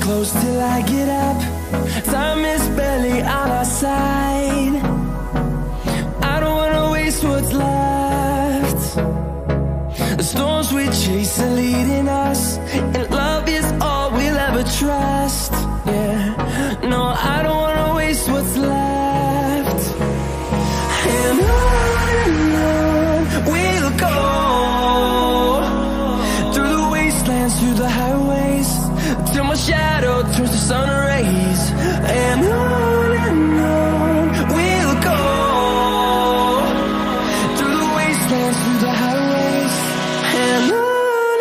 close till I get up. Time is barely on our side. I don't wanna waste what's left. The storms we chase are leading us, and love is all we'll ever trust. Yeah, no, I don't wanna waste what's left. And on we'll go, through the wastelands, through the highways, till my shadow turns to sun rays. And on we'll go, through the wastelands, through the highways, and on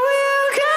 we'll go.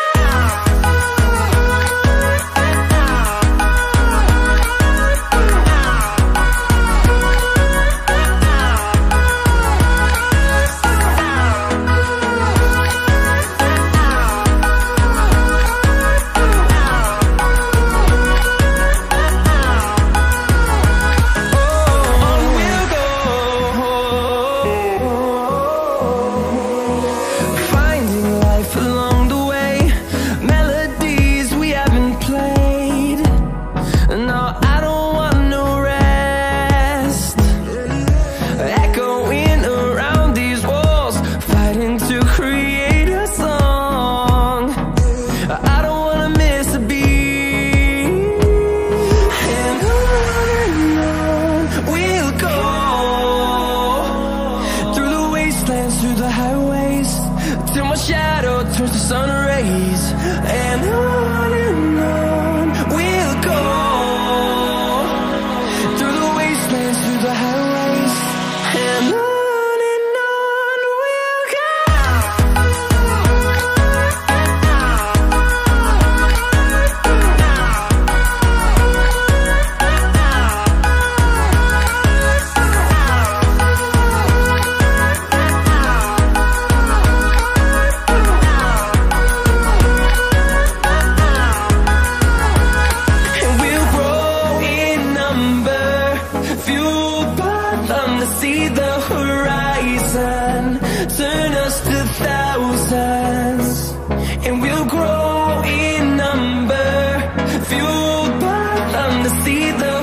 Through the highways, till my shadow turns to sun rays. And on we'll go, through the wastelands, through the highways, and on we'll go. See the horizon, turn us to thousands, and we'll grow in number, fueled by them to see the